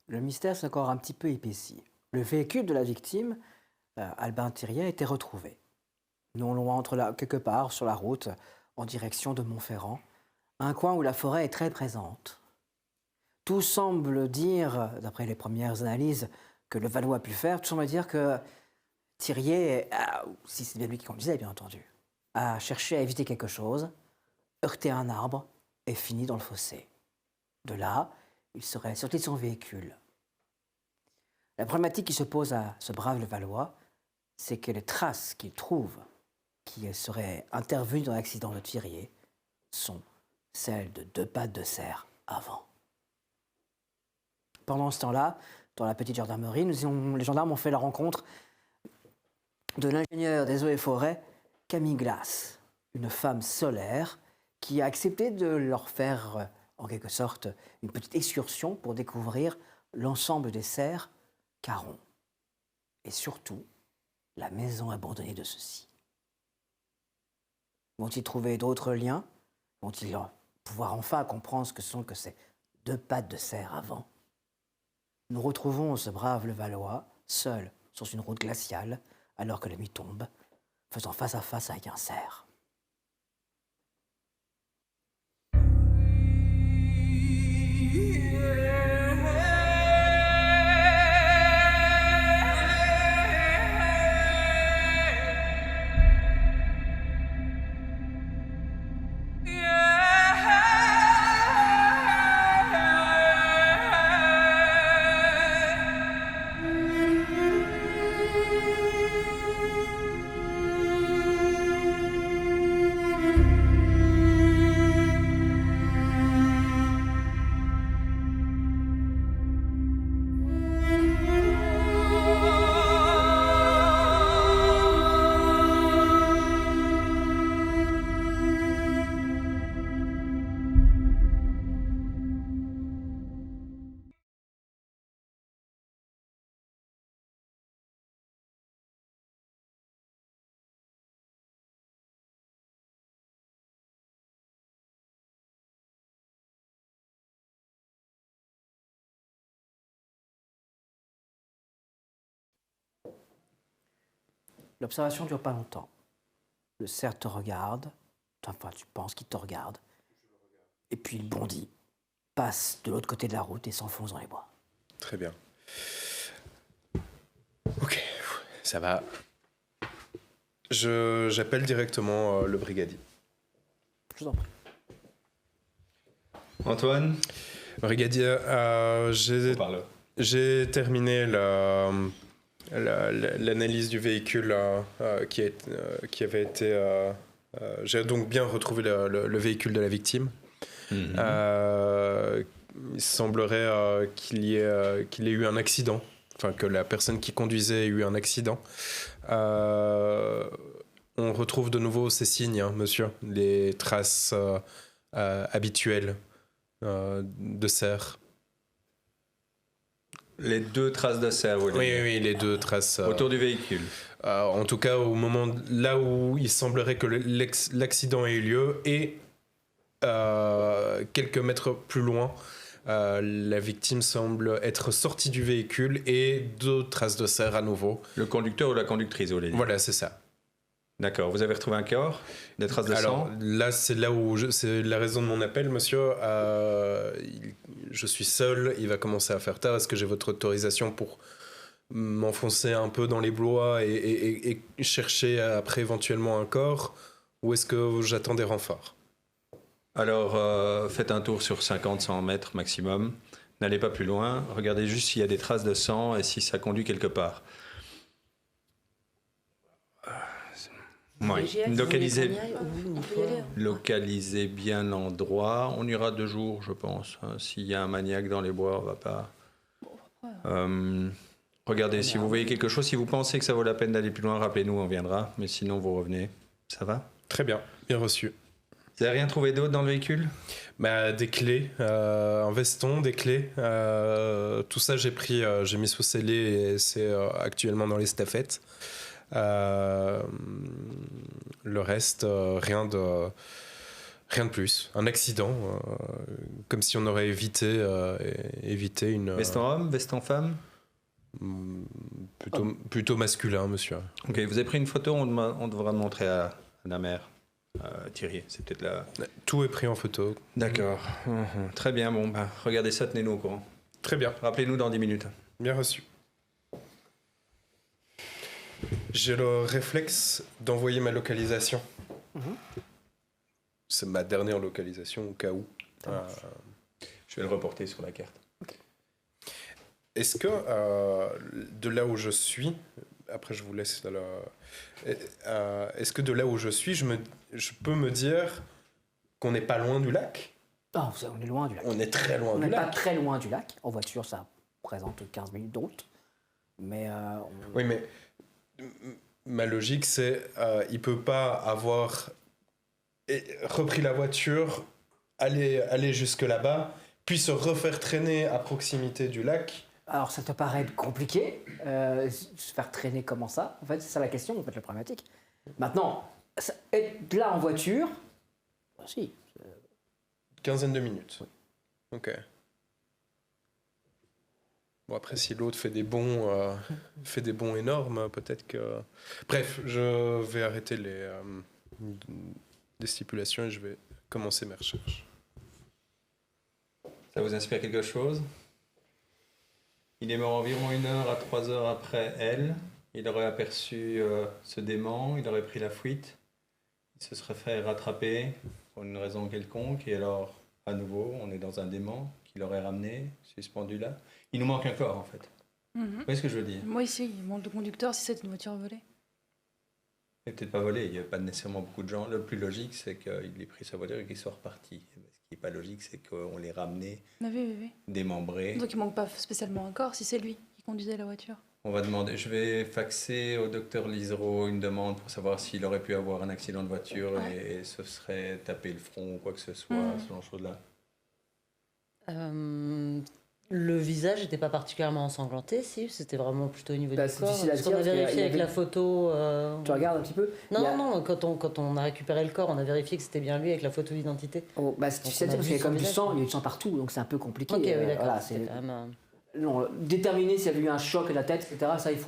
Le mystère s'est encore un petit peu épaissi. Le véhicule de la victime, Albin Thiriet, a été retrouvé. Non loin, quelque part sur la route, en direction de Montferrand, un coin où la forêt est très présente. Tout semble dire, d'après les premières analyses que le Valois a pu faire, tout semble dire que Thiriet, si c'est bien lui qui conduisait, bien entendu, a cherché à éviter quelque chose, heurté un arbre et fini dans le fossé. De là, il serait sorti de son véhicule. La problématique qui se pose à ce brave Levallois, c'est que les traces qu'il trouve qui seraient intervenues dans l'accident de Thiriet sont celles de 2 pattes de cerf avant. Pendant ce temps-là, dans la petite gendarmerie, les gendarmes ont fait la rencontre de l'ingénieur des eaux et forêts, Camille Glace, une femme solaire qui a accepté de leur faire, en quelque sorte, une petite excursion pour découvrir l'ensemble des cerfs Caron. Et surtout, la maison abandonnée de ceux-ci. Vont-ils trouver d'autres liens? Vont-ils pouvoir enfin comprendre ce que sont que ces 2 pattes de cerf avant? Nous retrouvons ce brave Levallois, seul sur une route glaciale, alors que la nuit tombe, faisant face à face avec un cerf. L'observation ne dure pas longtemps. Le cerf te regarde, enfin tu penses qu'il te regarde, et puis il bondit, passe de l'autre côté de la route et s'enfonce dans les bois. Très bien. Ok, ça va. J'appelle directement le brigadier. Je vous en prie. Antoine, Brigadier, j'ai terminé l'analyse du véhicule qui avait été... j'ai donc bien retrouvé le véhicule de la victime. Il semblerait qu'il y ait eu un accident, enfin que la personne qui conduisait ait eu un accident. On retrouve de nouveau ces signes, hein, monsieur, les traces habituelles de cerf. les 2 traces de cerf, vous voulez dire. Oui, les 2 traces. Autour du véhicule. En tout cas, au moment là où il semblerait que l'accident ait eu lieu et quelques mètres plus loin, la victime semble être sortie du véhicule et 2 traces de cerf à nouveau. Le conducteur ou la conductrice, vous voulez dire. Voilà, c'est ça. D'accord. Vous avez retrouvé un corps, des traces de sang. Là, c'est c'est la raison de mon appel, monsieur. Je suis seul, il va commencer à faire tard. Est-ce que j'ai votre autorisation pour m'enfoncer un peu dans les bois et chercher après éventuellement un corps, ou est-ce que j'attends des renforts? Alors, faites un tour sur 50-100 mètres maximum. N'allez pas plus loin. Regardez juste s'il y a des traces de sang et si ça conduit quelque part. Oui. Localisez bien l'endroit. On ira 2 jours, je pense. S'il y a un maniaque dans les bois, on va pas... regardez, si vous voyez quelque chose, si vous pensez que ça vaut la peine d'aller plus loin, rappelez-nous, on viendra. Mais sinon, vous revenez. Ça va? Très bien, bien reçu. Vous n'avez rien trouvé d'autre dans le véhicule? Des clés, un veston, des clés. Tout ça, j'ai mis sous scellé et c'est actuellement dans les staffettes. Le reste, rien Rien de plus. Un accident, comme si on aurait évité une... Veste en homme, veste en femme? Plutôt masculin, monsieur. Ok, vous avez pris une photo, on devra montrer à la mère. Thierry, c'est peut-être là. Tout est pris en photo. D'accord. Très bien, bon, regardez ça, tenez-nous au courant. Très bien. Rappelez-nous dans 10 minutes. Bien reçu. J'ai le réflexe d'envoyer ma localisation. C'est ma dernière localisation au cas où. Je vais le reporter sur la carte. Est-ce que de là où je suis, après je vous laisse est-ce que de là où je suis, je peux me dire qu'on n'est pas loin du lac? Ah, on est loin du lac. On est très loin On du n'est pas lac. très loin du lac. En voiture, ça représente 15 minutes de route. Mais Oui, mais ma logique, c'est il peut pas avoir repris la voiture, aller jusque là-bas, puis se refaire traîner à proximité du lac. alors, ça te paraît compliqué, se faire traîner comment ça? En fait, c'est ça la question, en fait, la problématique. Maintenant, être là en voiture, si. Quinzaine de minutes. Ok. Bon, après, si l'autre fait des bons énormes, peut-être que... Bref, je vais arrêter les stipulations et je vais commencer mes recherches. Ça vous inspire quelque chose? Il est mort environ 1 heure à 3 heures après elle. Il aurait aperçu ce dément, il aurait pris la fuite. Il se serait fait rattraper pour une raison quelconque. Et alors, à nouveau, on est dans un dément qui l'aurait ramené, suspendu là. Il nous manque un corps, en fait. Vous voyez ce que je veux dire? Moi, ici, il manque de conducteur si c'est une voiture volée. Il n'est peut-être pas volé, il n'y a pas nécessairement beaucoup de gens. Le plus logique, c'est qu'il ait pris sa voiture et qu'il soit reparti. Ce qui n'est pas logique, c'est qu'on l'ait ramené, Oui. démembré. Donc il manque pas spécialement un corps si c'est lui qui conduisait la voiture. On va demander, je vais faxer au docteur Lisereau une demande pour savoir s'il aurait pu avoir un accident de voiture et se serait tapé le front ou quoi que ce soit, ce genre de choses-là. Le visage n'était pas particulièrement ensanglanté, si, c'était vraiment plutôt au niveau du C'est corps. difficile à Parce qu'on dire, a parce qu'il y vérifié a- avec la photo. Tu regardes un petit peu? Non, quand on a récupéré le corps, on a vérifié que c'était bien lui avec la photo d'identité. Oh, c'est difficile à dire parce qu'il y a comme du sang, il y a du sang partout, donc c'est un peu compliqué. Ok, oui, d'accord. Voilà, c'était quand même, non, déterminer s'il y a eu un choc à la tête, etc., ça, il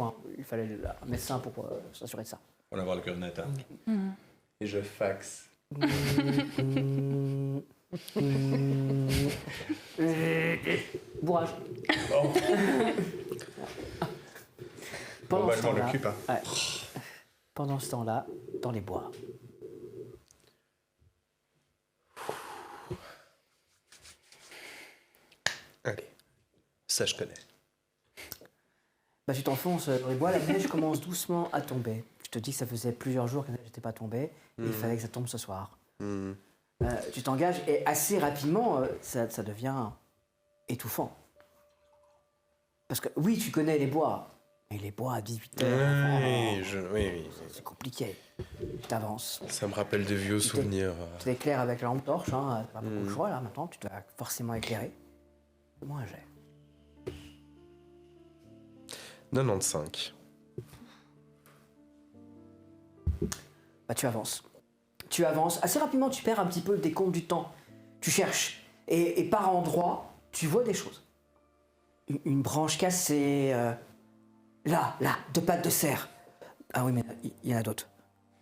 fallait un médecin pour s'assurer de ça. On va avoir le cœur net. Et je faxe. Bourrage. Bon, je m'en temps-là- occupe. ouais. Pendant ce temps-là, dans les bois. Allez. Ça, je connais. Tu t'enfonces dans les bois, la neige commence doucement à tomber. Je te dis que ça faisait plusieurs jours que la neige n'était pas tombée, et il fallait que ça tombe ce soir. Tu t'engages et assez rapidement, ça devient étouffant. Parce que oui, tu connais les bois, mais les bois à 18 heures, Oui. c'est compliqué. Tu t'avances. Ça me rappelle de vieux souvenirs. Tu t'éclaires avec la lampe torche, hein, t'as pas beaucoup de choix là maintenant, tu dois forcément éclairer. Moi, j'ai. 95. Tu avances. Tu avances. Assez rapidement, tu perds un petit peu le décompte du temps. Tu cherches. Et par endroits, tu vois des choses. Une branche cassée. Là, 2 pattes de cerf. Ah oui, mais il y en a d'autres.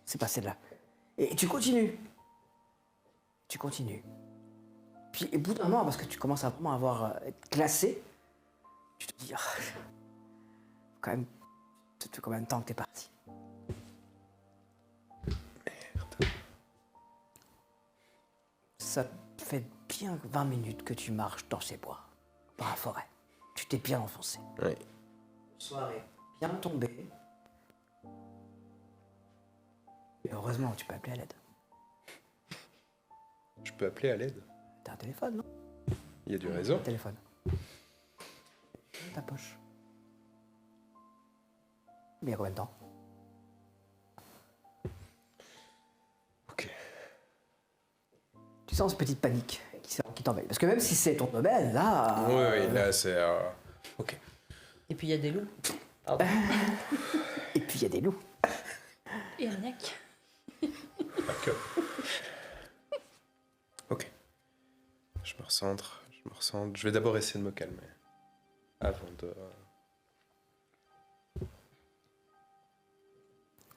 C'est pas celle-là. Et tu continues. Puis au bout d'un moment, parce que tu commences à vraiment être glacé, tu te dis, quand même, ça fait combien de temps que t'es parti? Ça fait bien 20 minutes que tu marches dans ces bois, dans la forêt. Tu t'es bien enfoncé. Oui. Le soir est bien tombé. Et heureusement, tu peux appeler à l'aide. Je peux appeler à l'aide. T'as un téléphone, non? Il y a du réseau. Un téléphone. Dans ta poche. Mais il y a combien de temps? Ok. Tu sens cette petite panique qui t'envahit. Parce que même si c'est ton domaine, là... Oui, là, c'est... Ok. Et puis il y a des loups. Et puis il y a des loups. Et un yak. D'accord. Je me recentre. Je vais d'abord essayer de me calmer. Avant de...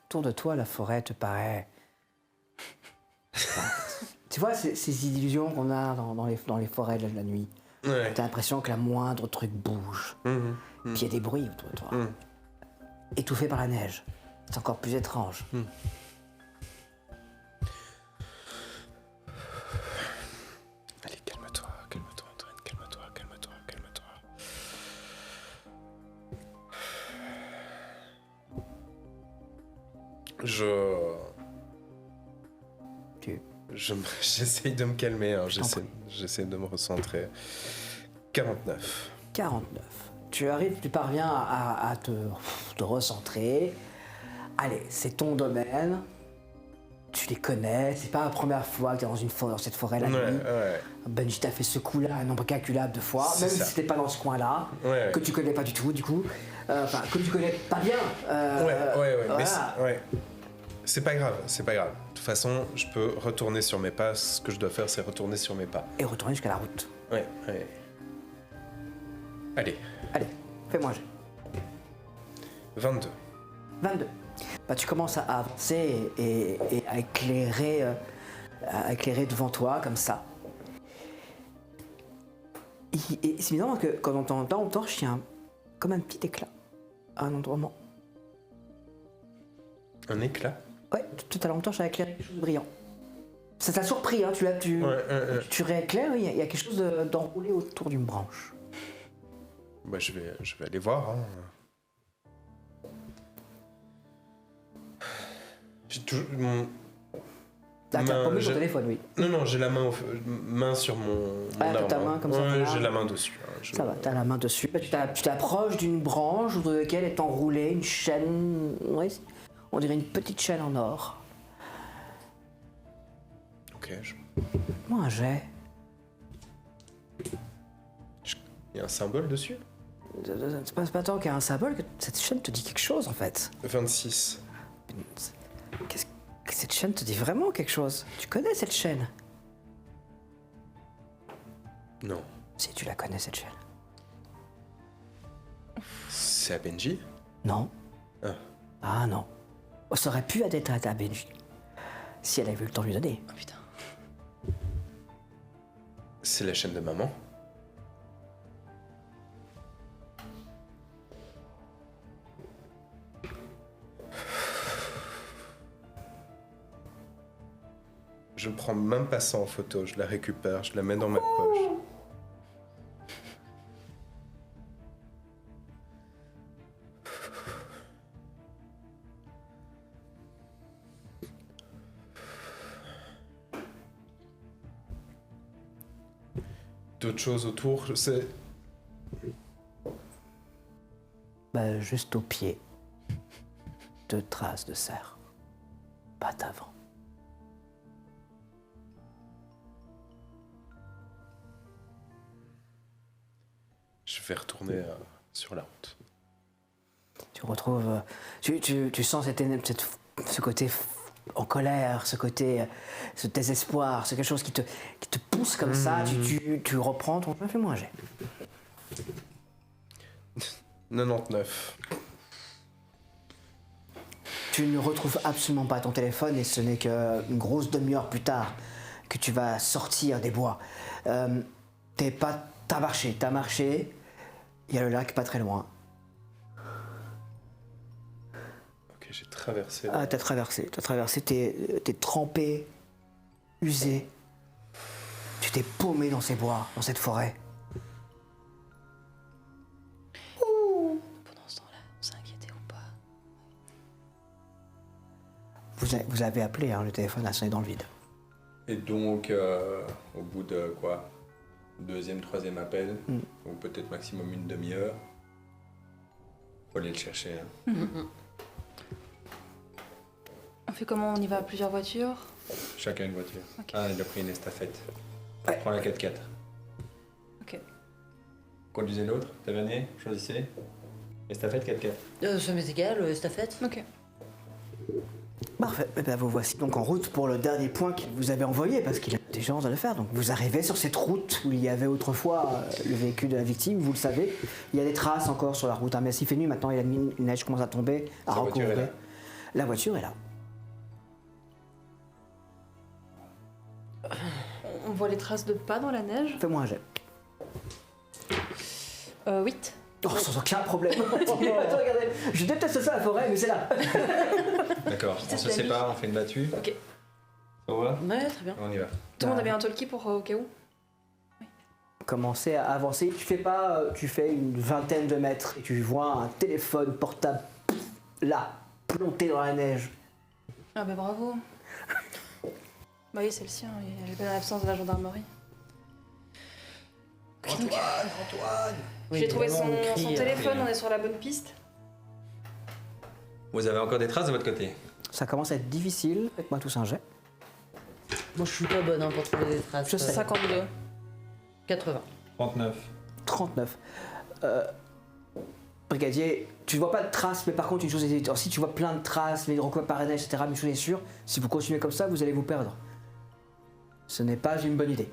Autour de toi, la forêt te paraît... Tu vois, ces illusions qu'on a dans les forêts de la nuit. Ouais. T'as l'impression que la moindre truc bouge. Mhm. Puis il y a des bruits autour de toi. Mhm. Étouffé par la neige. C'est encore plus étrange. Allez, calme-toi, Antoine, calme-toi. J'essaye de me calmer, hein. J'essaie de me recentrer. 49. 49. Tu parviens à te recentrer. Allez, c'est ton domaine. Tu les connais. C'est pas la première fois que tu es dans cette forêt la nuit. Ouais. Benji t'a fait ce coup-là un nombre incalculable de fois, C'est même ça. si c'était pas dans ce coin-là, Ouais. que tu connais pas du tout, du coup. Enfin, que tu connais pas bien. Ouais. Mais Voilà. c'est pas grave. De toute façon, je peux retourner sur mes pas. Ce que je dois faire, c'est retourner sur mes pas. Et retourner jusqu'à la route. Ouais. Allez, Allez, fais-moi un jet. 22. 22. Bah, tu commences à avancer et à éclairer devant toi comme ça. Et c'est évident que quand on t'entend en torche, il y a comme un petit éclat à un endroit. Un éclat. Ouais, tout à l'heure, torche a éclairé quelque chose de brillant. Ça t'a surpris, hein, tu rééclaires, il y a quelque chose d'enroulé autour d'une branche. Bah, je vais aller voir. Hein. J'ai toujours Ah, t'as pas mis ton j'ai- téléphone, oui. Non, j'ai la main sur mon Ah, t'as arme. ta main comme ça, Ouais, voilà. j'ai la main dessus. Hein. Ça va, t'as la main dessus. Bah, tu t'approches d'une branche autour de laquelle est enroulée une chaîne, ouais, on dirait une petite chaîne en or. Ok. Moi, un jet. Il y a un symbole dessus. C'est pas tant qu'il y a un symbole que cette chaîne te dit quelque chose en fait. 26. Qu'est-ce que cette chaîne te dit vraiment quelque chose? Tu connais cette chaîne? Non. Si tu la connais cette chaîne. C'est à Benji. Non. Ah. Ah non. Oh, ça aurait pu être à Benji. Si elle avait eu le temps de lui donner. Oh putain. C'est la chaîne de maman. Je prends même pas ça en photo, je la récupère, je la mets dans ma poche. D'autres choses autour, c'est... Bah, juste au pied. 2 traces de cerf. Pas d'avant. Je vais retourner sur la route. Tu retrouves. Tu sens ce côté en colère, ce côté. Ce désespoir, c'est quelque chose qui te pousse comme ça. Tu reprends ton. Fais-moi un jet. 99. Tu ne retrouves absolument pas ton téléphone et ce n'est qu'une grosse demi-heure plus tard que tu vas sortir des bois. T'as marché. Il y a le lac pas très loin. Ok, j'ai traversé. Ah, t'as traversé, t'es trempé, usé. Tu t'es paumé dans ces bois, dans cette forêt. Pendant ce temps-là, on s'est inquiété ou pas? Vous avez appelé, hein, le téléphone a sonné dans le vide. Et donc, au bout de quoi? Deuxième, troisième appel, ou peut-être maximum une demi-heure, faut aller le chercher. Hein. On fait comment? On y va à plusieurs voitures? Chacun une voiture. Ok. Ah, il a pris une estafette. Ouais. Prends la 4x4. Ok. Conduisez l'autre, Tavernier, choisissez. Estafette 4x4. Ça m'est égal, estafette. Ok. Parfait. Eh bien, vous voici donc en route pour le dernier point qu'il vous avait envoyé, parce qu'il a l'intelligence de le faire. Donc vous arrivez sur cette route où il y avait autrefois le véhicule de la victime, vous le savez. Il y a des traces encore sur la route, hein, mais s'il fait nuit maintenant, il y a la neige commence à tomber, à La voiture est recouvrer. là. La voiture est là. On voit les traces de pas dans la neige. Fais-moi un jet. 8. Oh, sans aucun problème. Attends, regardez. Je déteste ça la forêt, mais c'est là. D'accord, on se la sépare, on fait une battue. Ok. Ça va? Ouais, très bien. On y va. Tout le monde a bien un talkie pour au cas où. Commencer à avancer. Tu fais une vingtaine de mètres et tu vois un téléphone portable là, planté dans la neige. Ah bah bravo. Bah oui, c'est le sien, il est pas dans l'absence de la gendarmerie. Ok, donc, Oui, j'ai trouvé évidemment, son, on crie, son téléphone, on est sur la bonne piste. Vous avez encore des traces de votre côté? Ça commence à être difficile. Faites-moi tous un jet. Moi, je suis pas bonne hein, pour trouver des traces. Je sais. 52. 80. 39. 39. Brigadier, tu vois pas de traces, mais par contre, une chose est. Alors, si tu vois plein de traces, les recouverts par la neige, etc., mais une chose est sûre, si vous continuez comme ça, vous allez vous perdre. Ce n'est pas une bonne idée.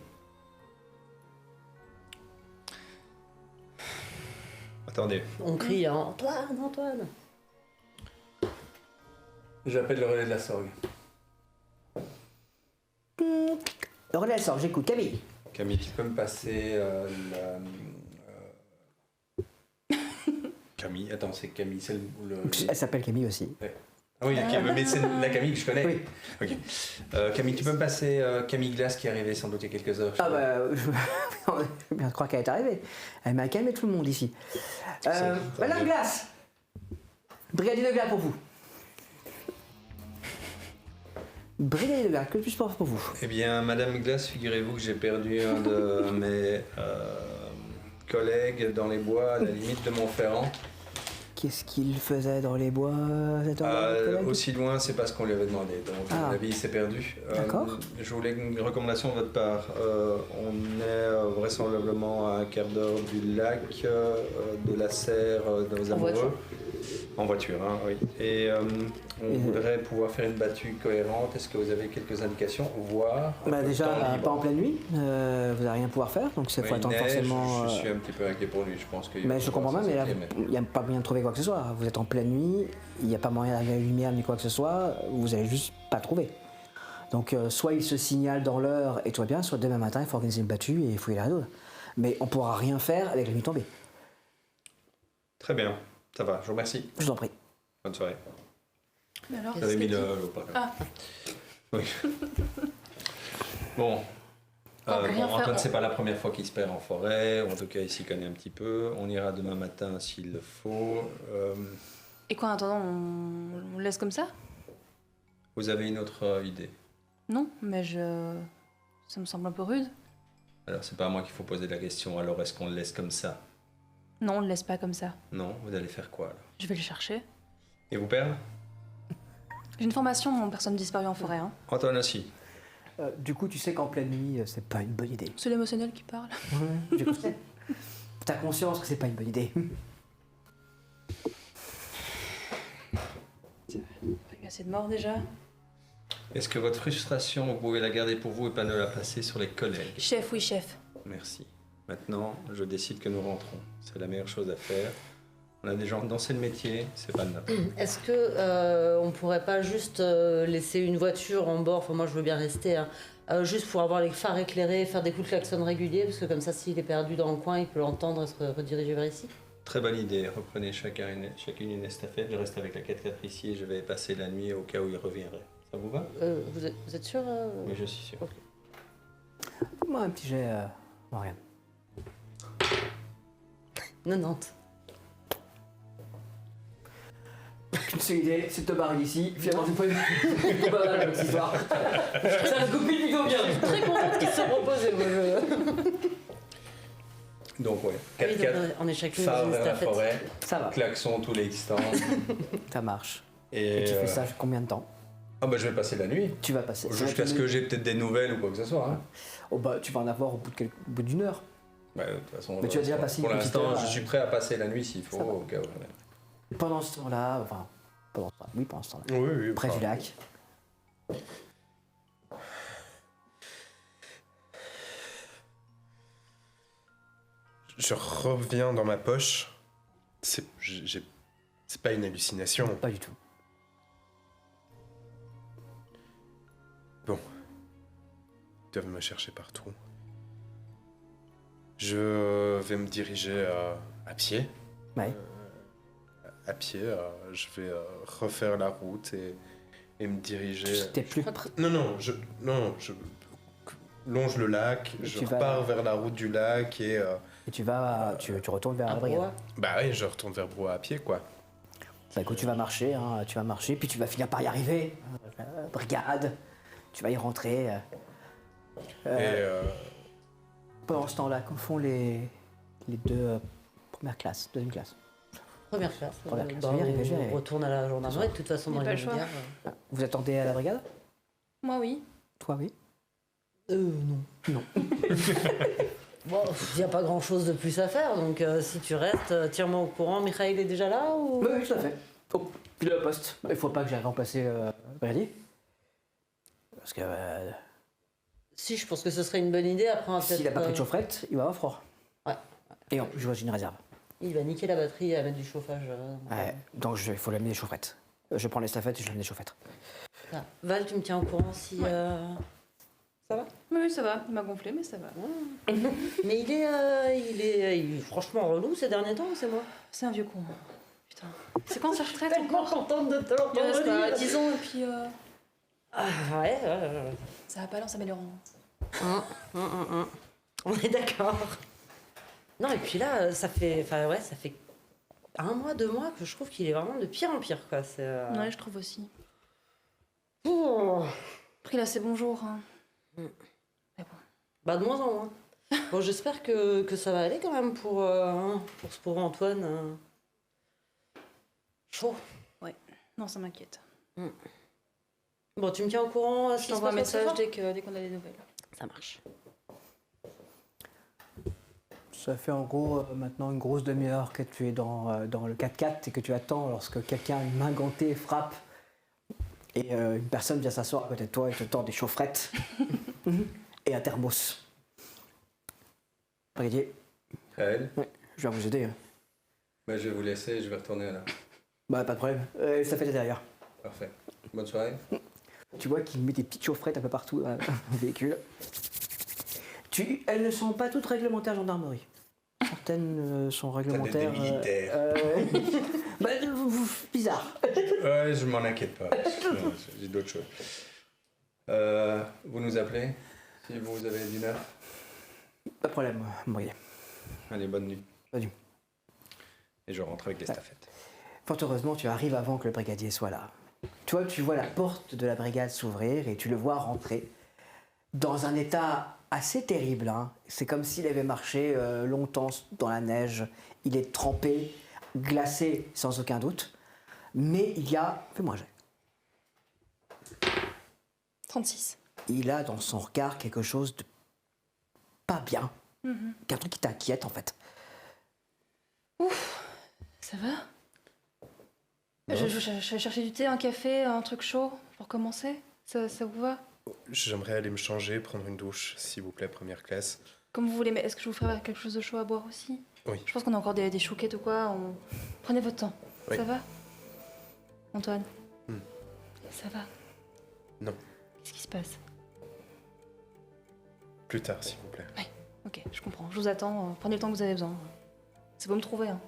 Attendez, On crie, hein. Antoine, Antoine. j'appelle le relais de la Sorgue. Le relais sort, j'écoute. Camille. Camille, tu peux me passer Camille, attends, c'est Camille, c'est le... Elle s'appelle Camille aussi. Ah oui, mais c'est la Camille que je connais. Oui. Ok. Camille, tu peux me passer Camille Glace qui est arrivée sans doute il y a quelques heures. Ah bah, je bien croire qu'elle est arrivée. Elle m'a calmé tout le monde ici. Madame Glace. Brigadier de Glace pour vous. Brigadier de Glace, que puis-je faire pour vous? Eh bien, Madame Glace, figurez-vous que j'ai perdu un de mes collègues dans les bois à la limite de Montferrand. Qu'est-ce qu'il faisait dans les bois, cet homme, votre collègue Aussi loin, c'est parce qu'on lui avait demandé. Donc, à mon avis, il s'est perdu. D'accord. Je voulais une recommandation de votre part. On est vraisemblablement à un quart d'heure du lac, de la serre de nos amoureux. voiture. En voiture, hein, oui. Et on Et- voudrait pouvoir faire une battue cohérente. Est-ce que vous avez quelques indications, voire Bah déjà, temps libre? pas en pleine nuit, vous n'allez rien pouvoir faire, donc il Oui, faut attendre il neige, forcément... Je suis un petit peu inquiet pour lui, je pense que... Mais je comprends bien, mais là, il n'y a pas moyen de trouver quoi que ce soit. Vous êtes en pleine nuit, il n'y a pas moyen d'arriver à la lumière ni quoi que ce soit, vous allez juste pas trouver. Donc soit il se signale dans l'heure et tout va bien, soit demain matin il faut organiser une battue et fouiller la réseau. Mais on pourra rien faire avec la nuit tombée. Très bien, ça va, je vous remercie. Je vous en prie. Bonne soirée. Mais alors, Vous avez mis le haut-parleur. Ah. Oui. Bon. rien Antoine, faire, c'est pas la première fois qu'il se perd en forêt. En tout cas, il s'y connaît un petit peu. On ira demain matin s'il le faut. Et quoi, en attendant, on le laisse comme ça? Vous avez une autre idée? Non, mais ça me semble un peu rude. Alors, c'est pas à moi qu'il faut poser la question. Alors, est-ce qu'on le laisse comme ça? Non, on le laisse pas comme ça. Non? Vous allez faire quoi, alors? Je vais le chercher. Et vous perdre? J'ai une formation en personnes disparues en forêt. Hein. Antoine aussi. Du coup, tu sais qu'en pleine nuit, c'est pas une bonne idée. C'est l'émotionnel qui parle. Ouais, j'ai compris. T'as conscience que c'est pas une bonne idée. Il y a assez de morts déjà. Est-ce que votre frustration, vous pouvez la garder pour vous et pas ne la passer sur les collègues? Chef, oui, chef. Merci. Maintenant, je décide que nous rentrons. C'est la meilleure chose à faire. On a des gens dans le métier, c'est pas de notre. Est-ce que on pourrait pas juste laisser une voiture en bord, enfin moi je veux bien rester, hein, juste pour avoir les phares éclairés, faire des coups de klaxon réguliers, parce que comme ça s'il est perdu dans le coin, il peut l'entendre et se rediriger vers ici. Très bonne idée. Reprenez chacune une estafette. Je reste avec la 4x4 ici et je vais passer la nuit au cas où il reviendrait. Ça vous va? Vous êtes sûr Oui, je suis sûr. Ok. Moi, un petit jet, Morgane. 90. Une seule idée, c'est de te barrer d'ici. Finalement, c'est pas mal cette histoire. Ça me copie plutôt bien. Je suis très contente qu'il se propose. Donc, ouais. Ah oui, 4x4, donc on est chacune dans phare une vers la estafette. forêt, Ça va, klaxon tous les instants. ça marche. Et Et tu fais ça combien de temps? Ah, bah, je vais passer la nuit. Tu vas passer. Jusqu'à ce que j'ai peut-être des nouvelles ou quoi que ce soit. Hein. Oh bah, tu vas en avoir au bout d'une heure. Bah, de toute façon, Mais tu as déjà passé pour une petite l'instant, heure, je suis prêt à passer la nuit s'il faut. Ça va. Au cas où. Pendant ce temps-là, enfin, pendant ce temps-là, oui, pendant ce temps-là, Oui, oui. près du lac, Je reviens dans ma poche. C'est pas une hallucination. Pas du tout. Bon. Ils doivent me chercher partout. Je vais me diriger à pied. Ouais. À pied, je vais refaire la route et me diriger. T'es plus. Non, je longe le lac, je tu vas- repars vers la route du lac et. Et tu retournes vers la Ah, brigade. ouais. Bah oui, je retourne vers Broye à pied, quoi. Bah écoute, tu vas marcher, puis tu vas finir par y arriver. Brigade, tu vas y rentrer. Pendant ce temps-là, que font les deux premières classes, deuxième classe? Première classe. Première classe. Bah, Je vais y arriver, je vais y on arriver. retourne à la gendarmerie. De toute façon, Il y a dans pas les le choix. médias, Vous attendez à la brigade? Moi, oui. Toi, oui. Non. Non. Bon, il n'y a pas grand-chose de plus à faire, donc si tu restes, tiens-moi au courant. Michael est déjà là ou... Oui, tout à fait. Oh, puis le poste. Il faut pas que j'aille remplacer Brady. Parce que Si, je pense que ce serait une bonne idée. Après, on va s'il peut-être, n'a pas pris de chaufferette, il va avoir froid. Ouais. Et en plus, je vois, j'ai une réserve. Il va niquer la batterie à mettre du chauffage. Ouais, donc il faut l'amener des chaufferettes. Je prends l'estafette et je l'amène des chaufferettes. Ah. Val, tu me tiens au courant si... Ça va? Oui, ça va. Il m'a gonflé, mais ça va. Mais il est franchement relou ces derniers temps, c'est moi. C'est un vieux con. Putain. C'est quand sa retraite Tellement encore? contente de te Il l'entendre reste dire. 10 ans et puis Ah, ouais. ça va pas aller en s'améliorant. On est d'accord. Non, et puis là, ça fait 1 mois, 2 mois que je trouve qu'il est vraiment de pire en pire, quoi. C'est... Ouais, je trouve aussi. Oh. Après, là, c'est bonjour. Hein. Mais bon. Bah, de moins en moins. Bon, j'espère que ça va aller quand même pour ce pauvre Antoine. Chaud. Non, ça m'inquiète. Bon, tu me tiens au courant Je si t'envoie un message dès qu'on a des nouvelles. Ça marche. Ça fait en gros maintenant une grosse demi-heure que tu es dans le 4x4 et que tu attends lorsque quelqu'un, une main gantée, frappe et une personne vient s'asseoir à côté de toi et te tend des chaufferettes et un thermos. Brigadier, Raël, je viens vous aider. Hein. bah, je vais vous laisser et je vais retourner là. Bah pas de problème, ça fait derrière. Parfait. Bonne soirée. Tu vois qu'il met des petites chaufferettes un peu partout dans le véhicule. Elles ne sont pas toutes réglementaires gendarmerie. Certaines sont réglementaires. des militaires. Bah, bizarre. Ouais, je m'en inquiète pas. Non, j'ai d'autres choses. Vous nous appelez si vous avez d'une heure. Pas de problème, Brigadier. Allez, bonne nuit. Bonne nuit. Et je rentre avec les stafettes. Fort heureusement, tu arrives avant que le brigadier soit là. Toi, tu vois la porte de la brigade s'ouvrir et tu le vois rentrer dans un état assez terrible. Hein. C'est comme s'il avait marché longtemps dans la neige. Il est trempé, glacé sans aucun doute. Mais il y a... Fais-moi un jet. 36. Il a dans son regard quelque chose de pas bien. Un truc qui t'inquiète en fait. Ça va? Je vais chercher du thé, un café, un truc chaud pour commencer. Ça vous va? J'aimerais aller me changer, prendre une douche, s'il vous plaît, première classe. Comme vous voulez, mais est-ce que je vous ferai quelque chose de chaud à boire aussi? Oui. Je pense qu'on a encore des chouquettes ou quoi. Prenez votre temps. Oui. Ça va? Antoine? Hmm. Ça va? Non. Qu'est-ce qui se passe? Plus tard, s'il vous plaît. Ok, je comprends. Je vous attends. Prenez le temps que vous avez besoin. C'est vous me trouver. Hein.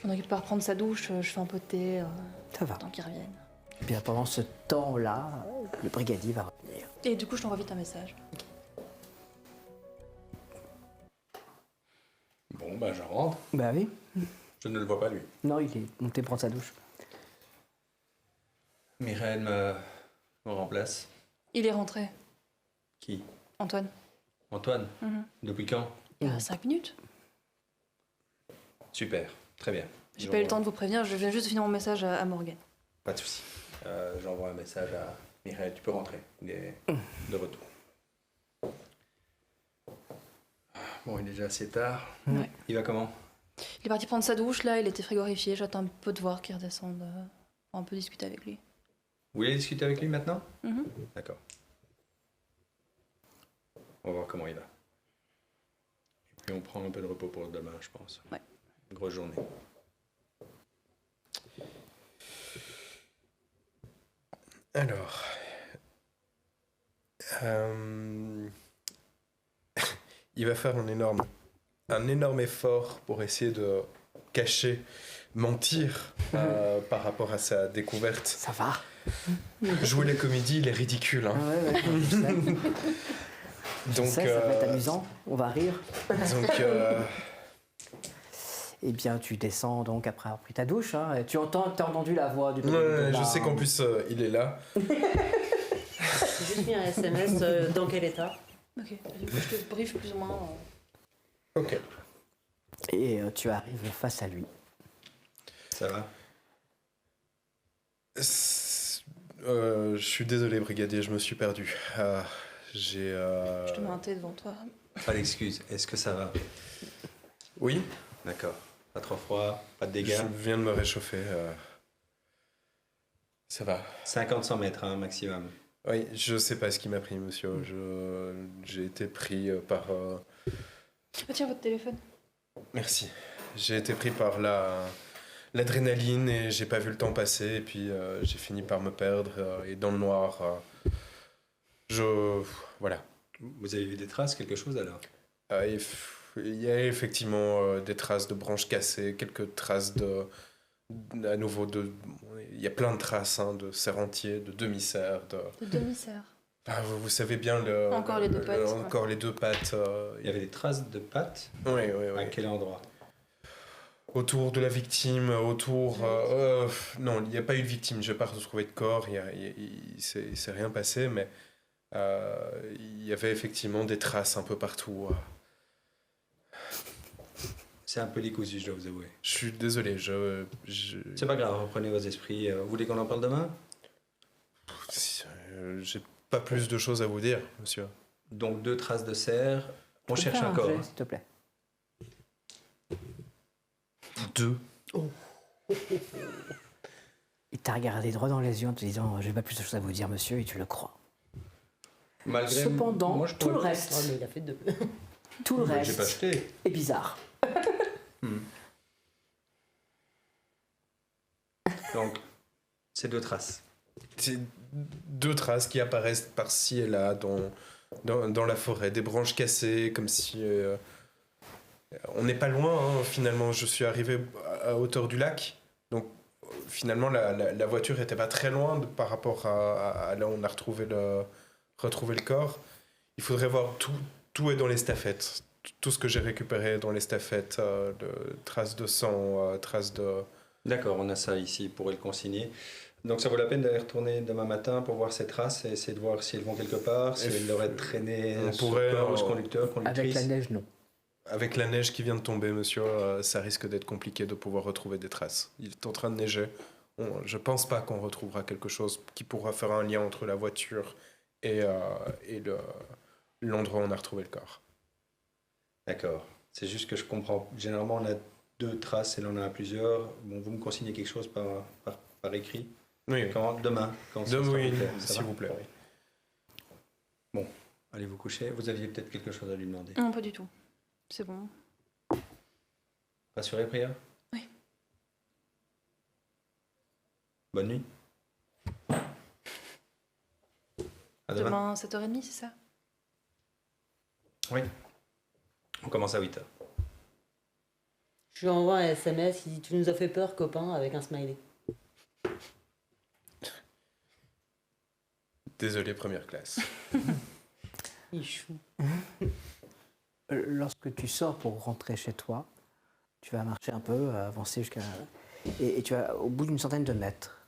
Pendant qu'il part prendre sa douche, je fais un peu de thé. Ça va. Tant qu'il revienne. Et bien pendant ce temps-là, le brigadier va revenir. Et du coup, je t'envoie vite un message. Bon, bah, je rentre. Bah oui. Je ne le vois pas, lui. Non, il est monté prendre sa douche. Mireille me remplace. Il est rentré. Qui? Antoine. Antoine? Mhm. Depuis quand? Il y a 5 minutes. Super. Très bien. J'ai pas eu le temps de vous prévenir. Je viens juste de finir mon message à Morgan. Pas de souci. J'envoie un message à Mireille. Tu peux rentrer. Il est de retour. Bon, il est déjà assez tard. Ouais. Il va comment? Il est parti prendre sa douche, là. Il était frigorifié. J'attends un peu de voir qu'il redescende On peut discuter avec lui. Vous voulez discuter avec lui maintenant? Mhm. D'accord. On va voir comment il va. Et puis on prend un peu de repos pour demain, je pense. Ouais. Une grosse journée. Alors, euh, il va faire un énorme effort pour essayer de cacher, mentir par rapport à sa découverte. Ça va. Jouer la comédie, il est ridicule. Hein. Ouais, je sais. Donc, Je sais, ça va être amusant. On va rire. donc Eh bien, tu descends donc après avoir pris ta douche. Hein, et t'as entendu la voix du bébé. ouais, je sais qu'en plus, il est là. J'ai juste mis un SMS dans quel état. Ok, je te brief plus ou moins. Ok. Et tu arrives face à lui. Ça va? Je suis désolé, brigadier, je me suis perdu. J'ai. Je te mets un thé devant toi. Pas d'excuses. Est-ce que ça va? Oui, D'accord. Pas trop froid, pas de je dégâts. viens de me réchauffer. Ça va. 50-100 mètres, hein, maximum. Oui, je sais pas ce qui m'a pris, monsieur. J'ai été pris par. Ah, tiens, votre téléphone. Merci. J'ai été pris par l'adrénaline et j'ai pas vu le temps passer. Et puis j'ai fini par me perdre et dans le noir. Voilà. Vous avez vu des traces, quelque chose alors? Il y a effectivement des traces de branches cassées, quelques traces à nouveau il y a plein de traces hein, de serre entier, de demi-serre. De demi-serre. Vous savez bien Encore les deux pattes, Encore les deux pattes. Il y avait des traces de pattes? Oui, oui, À oui. quel endroit? Autour de la victime, non, il n'y a pas eu de victime. Je n'ai pas retrouvé de corps. Il s'est rien passé, mais il y avait effectivement des traces un peu partout. C'est un peu décousu, je dois vous avouer. Je suis désolé. C'est pas grave, reprenez vos esprits. Vous voulez qu'on en parle demain? J'ai pas plus de choses à vous dire, monsieur. Donc 2 traces de serre. On Tu peux cherche faire un un corps. jet, s'il te plaît. 2. Il t'a regardé droit dans les yeux en te disant j'ai pas plus de choses à vous dire, monsieur, et tu le crois. Malgré Cependant, moi, je tout le pourrais- reste, Oh, mais il a fait 2. tout le J'ai pas reste acheté. est bizarre. Donc, c'est 2 traces. C'est 2 traces qui apparaissent par-ci et là dans la forêt, des branches cassées, comme si on n'est pas loin. Hein, finalement, je suis arrivé à hauteur du lac, donc finalement la voiture était pas très loin par rapport à là où on a retrouvé le corps. Il faudrait voir tout est dans les stafettes. Tout ce que j'ai récupéré dans les stafettes, traces de sang, traces de. D'accord, on a ça ici, pour le consigner. Donc ça vaut la peine d'aller retourner demain matin pour voir ces traces et essayer de voir si elles vont quelque part, si elles auraient traîné On sur pourrait, le corps, ce conducteur, Avec conductrice. la neige, non. Avec la neige qui vient de tomber, monsieur, ça risque d'être compliqué de pouvoir retrouver des traces. Il est en train de neiger. Je pense pas qu'on retrouvera quelque chose qui pourra faire un lien entre la voiture et l'endroit où on a retrouvé le corps. D'accord. C'est juste que je comprends. Généralement, on a 2 traces et là, on en a plusieurs. Bon, vous me consignez quelque chose par écrit? Oui, Demain, quand ça Demain, sera oui, plus clair, ça s'il va? vous plaît. Oui. Bon, allez vous coucher. Vous aviez peut-être quelque chose à lui demander. Non, pas du tout. C'est bon. Rassuré, Priya? Oui. Bonne nuit. À demain. Demain, 7h30, c'est ça? Oui. On commence à 8h. Je lui envoie un SMS, il dit tu nous as fait peur, copain, avec un smiley. Désolé, première classe. Il chou. Lorsque tu sors pour rentrer chez toi, tu vas marcher un peu, avancer jusqu'à. Et tu vas au bout d'une centaine de mètres.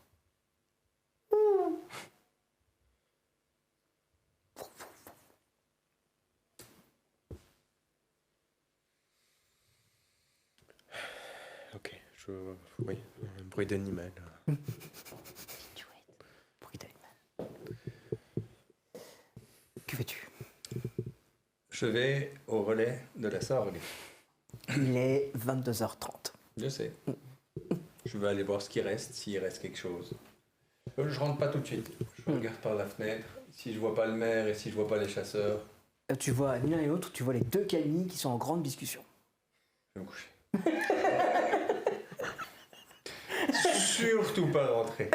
Ok, oui, un bruit d'animal. Bruit d'animal. Que fais-tu? Je vais au relais de la Sorgue. Il est 22h30. Je sais. Je vais aller voir ce qui reste, s'il reste quelque chose. Je rentre pas tout de suite. Je regarde par la fenêtre. Si je vois pas le maire et si je vois pas les chasseurs, Tu vois l'un et l'autre, tu vois les deux Camille qui sont en grande discussion. je vais me coucher. Surtout pas rentrer.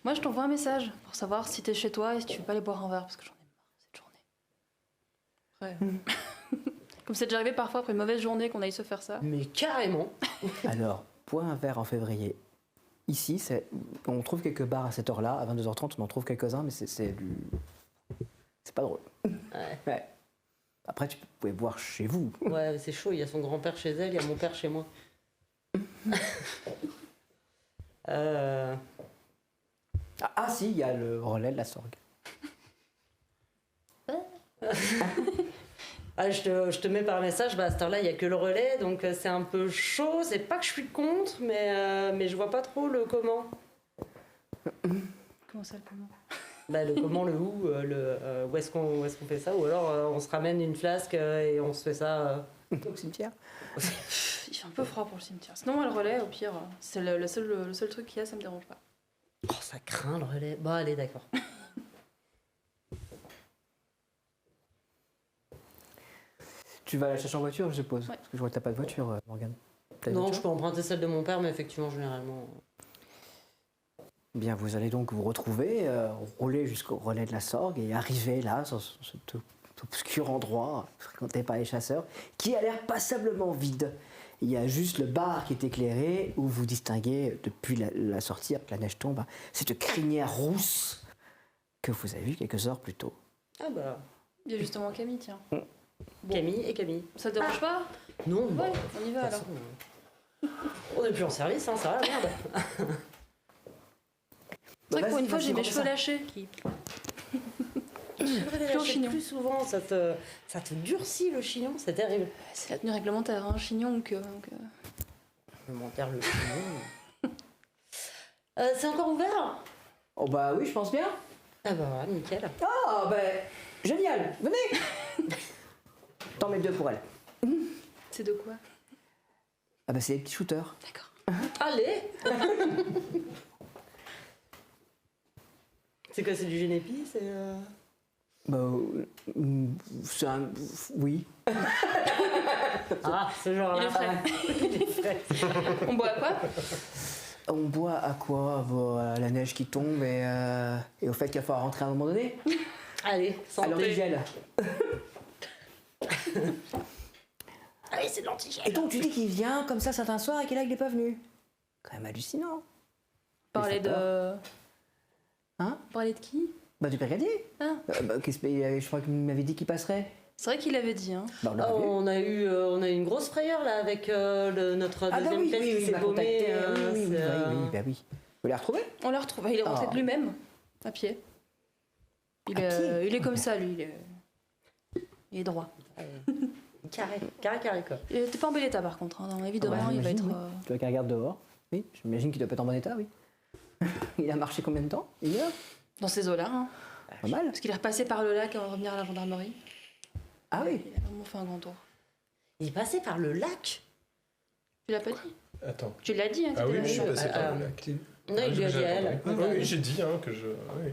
Moi, je t'envoie un message pour savoir si t'es chez toi et si tu veux pas aller boire un verre, parce que j'en ai marre cette journée. Ouais. Comme c'est déjà arrivé parfois après une mauvaise journée qu'on aille se faire ça. Mais carrément. Alors, boire un verre en février. Ici, on trouve quelques bars à cette heure-là. À 22h30, on en trouve quelques-uns, mais c'est pas drôle. Ouais. Ouais. Après, tu pouvais boire chez vous. Ouais, c'est chaud. Il y a son grand-père chez elle, il y a mon père chez moi. Ah si, il y a le relais de la Sorgue. Ah, je te mets par message, à cette heure-là, il n'y a que le relais, donc c'est un peu chaud. C'est pas que je suis contre, mais je vois pas trop le comment. Comment ça, le comment? Le comment, le où, où est-ce qu'on fait ça, ou alors on se ramène une flasque et on se fait ça. Au cimetière. Il fait un peu froid pour le cimetière. Sinon, moi, le relais, au pire, c'est le seul truc qu'il y a, ça me dérange pas. Oh, ça craint le relais. Bon, allez, d'accord. Tu vas la chercher en voiture, je suppose. Ouais. Parce que je vois que t'as pas de voiture, Morgane. T'as une Non, voiture je peux emprunter celle de mon père, mais effectivement, généralement. Bien, vous allez donc vous retrouver, rouler jusqu'au relais de la Sorgue et arriver là, sur cet obscur endroit fréquenté par les chasseurs, qui a l'air passablement vide. Il y a juste le bar qui est éclairé, où vous distinguez, depuis la sortie, après que la neige tombe, cette crinière rousse que vous avez vue quelques heures plus tôt. Ah bah, Il y a justement Camille, tiens. Camille et Camille. Ça te dérange pas? Non, bah, Ouais, on y va de toute alors. façon, on n'est plus en service, hein, ça va, merde. C'est vrai que pour vas-y, une fois, vas-y, j'ai mes remets cheveux ça. lâchés. Tu devrais les Plus au lâcher chignon. plus souvent, ça te durcit le chignon, c'est terrible. C'est la tenue réglementaire, hein, chignon ou que. Je vais mentir le chignon. C'est encore ouvert? Oh bah oui, je pense bien. Ah bah voilà, nickel. Ah bah, génial, venez. T'en mets 2 pour elle. C'est de quoi? Ah bah c'est des petits shooters. D'accord. Allez. C'est quoi, c'est du génépi, c'est... Bah, c'est un... Oui. Ah, ce genre-là. Il est frais. On boit à quoi? On boit à quoi? Bah, à la neige qui tombe et au fait qu'il va falloir rentrer à un moment donné. Allez, À l'antigel. Allez, c'est de l'antigel. Et donc tu dis qu'il vient comme ça certains soirs et qu'il est là, il n'est pas venu. Quand même hallucinant. Parler Il fait de. Hein? Parler de qui? Bah du brigadier. Ah. Je crois qu'il m'avait dit qu'il passerait. C'est vrai qu'il avait dit, hein. Bah on l'a vu. On a eu une grosse frayeur là avec notre Ah bah deuxième oui, pièce qui il s'est m'a paumée. contacté. Oui, c'est, bah oui. Vous l'avez retrouvé? On l'a retrouvé, il est rentré Ah. de lui-même, à pied. À pied? Il est comme ça, lui. Il est droit. carré quoi. Il était pas en bel état, par contre. Hein. Non, évidemment, Ah bah, il va être. j'imagine, oui. Tu vois qu'il regarde dehors. Oui, j'imagine qu'il doit pas être en bon état, oui. Il a marché combien de temps? Une heure? Dans ces eaux-là. Hein. Pas mal. Parce qu'il est repassé par le lac avant de revenir à la gendarmerie. Ah oui. Il a vraiment fait un grand tour. Il est passé par le lac. Tu l'as pas dit? Attends. Tu l'as dit, hein, Ah t'étais oui, là. je suis passé par le euh, lac. Non, il lui a dit à elle. Oui, j'ai dit que je. Oui.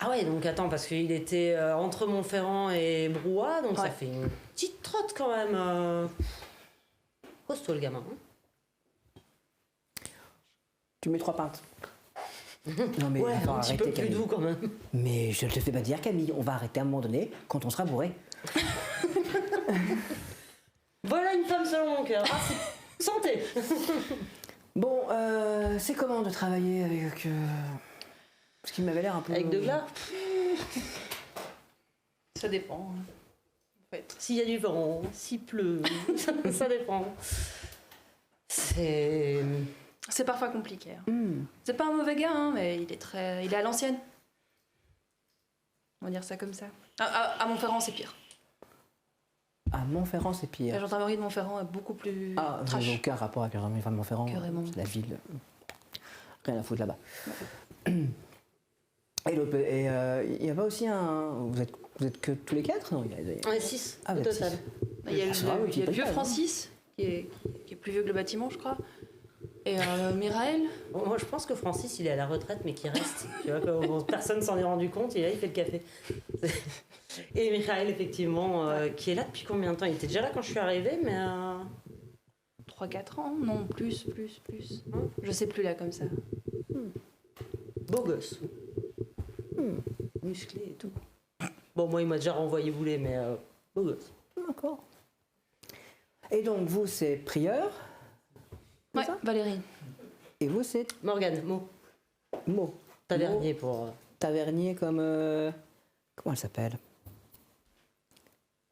Ah ouais, donc attends, parce qu'il était entre Montferrand et Brouat, donc ça Ouais. fait une petite trotte quand même. Costaud le gamin. Hein. Tu mets 3 pintes. Non mais Ouais, il va un petit arrêter peu plus Camille. doux quand même. Mais je ne te fais pas dire Camille, on va arrêter à un moment donné quand on sera bourré. Voilà une femme selon mon cœur. Ah, santé. Bon, c'est comment de travailler avec... Parce qu'il m'avait l'air un peu... Avec de glas. Ça dépend. hein. En fait. S'il y a du vent, s'il pleut, ça dépend. C'est... C'est parfois compliqué. hein. Hmm. C'est pas un mauvais gars, hein, mais il est à l'ancienne. On va dire ça comme ça. À Montferrand, c'est pire. À Montferrand, c'est La pire. gendarmerie de Montferrand est beaucoup plus Ah, trash. j'ai aucun rapport avec la gendarmerie de Montferrand. Que Raymond. C'est la ville. Rien à foutre là-bas. Et l'autre, il y a pas aussi un... Vous êtes que tous les 4? Non, il y a... On est 6 Ah, au vous êtes total. six. Il y a Ah, ça va, oui, il y a tu le peux vieux pas, hein. Francis qui est plus vieux que le bâtiment, je crois. Et Miraël. Bon, moi, je pense que Francis, il est à la retraite, mais qu'il reste. Tu vois, comme personne s'en est rendu compte, et là, il fait le café. Et Michael, effectivement, qui est là depuis combien de temps? Il était déjà là quand je suis arrivée, mais... 3-4 ans? Non, plus. Je sais plus là, comme ça. Beau gosse. Musclé et tout. Bon, moi, il m'a déjà renvoyé bouler, mais beau gosse. D'accord. Et donc, vous, c'est prieur. Ouais, ça Valérie. Et vous, c'est Morgane, mot. Mo. Tavernier pour... Tavernier comme... comment elle s'appelle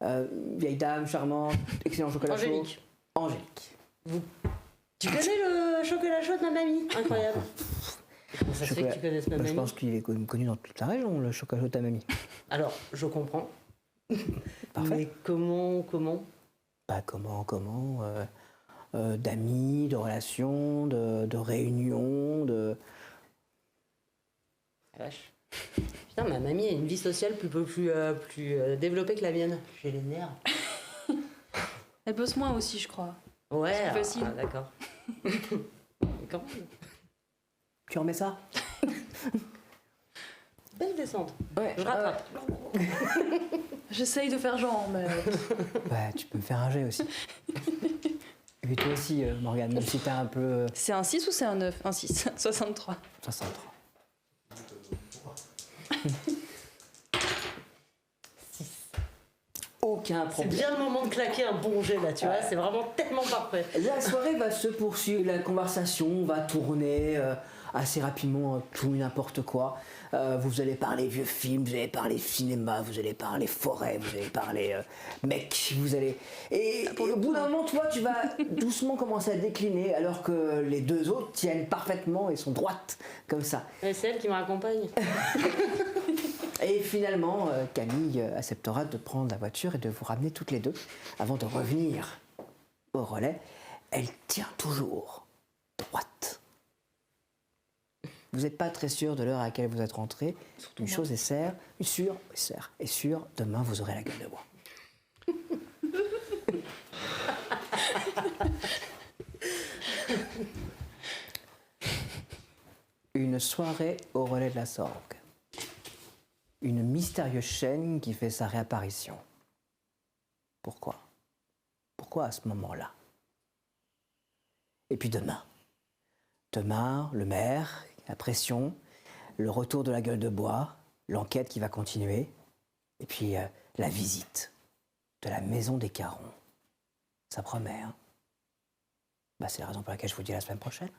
Vieille dame, charmante, excellent chocolat Angélique. chaud. Angélique. Tu connais le chocolat chaud de ma mamie? Incroyable. Comment ça se fait que tu connaisses ma Je mamie? pense qu'il est connu dans toute la région, le chocolat chaud de ta mamie. Alors, je comprends. Parfait. Mais comment Bah comment d'amis, de relations, de réunions, de... La vache. Putain, ma mamie a une vie sociale plus développée que la mienne. J'ai les nerfs. Elle bosse moins aussi, je crois. Ouais, C'est plus facile. d'accord. Quand même. Tu remets ça? Belle descente. Ouais. Je rattrape. J'essaye de faire genre, mais. Ouais, tu peux me faire un jet aussi. Et puis toi aussi, Morgane, même si t'es un peu... C'est un 6 ou c'est un 9? Un 6. 63. 63. Aucun C'est problème. bien le moment de claquer un bon jet là, tu vois. C'est vraiment tellement parfait. La soirée va se poursuivre, la conversation va tourner assez rapidement, tout et n'importe quoi. Vous allez parler vieux films, vous allez parler cinéma, vous allez parler forêt, vous allez parler mec, vous allez... Et au bout d'un moment, toi, tu vas doucement commencer à décliner alors que les deux autres tiennent parfaitement et sont droites, comme ça. Et c'est elle qui me raccompagne. Et finalement, Camille acceptera de prendre la voiture et de vous ramener toutes les deux avant de revenir au relais. Elle tient toujours droite. Vous n'êtes pas très sûr de l'heure à laquelle vous êtes rentré. Une chose est sûre, demain vous aurez la gueule de bois. Une soirée au relais de la Sorgue. Une mystérieuse chaîne qui fait sa réapparition. Pourquoi? Pourquoi à ce moment-là? Et puis demain. Demain, le maire, la pression, le retour de la gueule de bois, l'enquête qui va continuer, et puis la visite de la maison des Carons. Ça promet, hein? Bah, c'est la raison pour laquelle je vous dis à la semaine prochaine.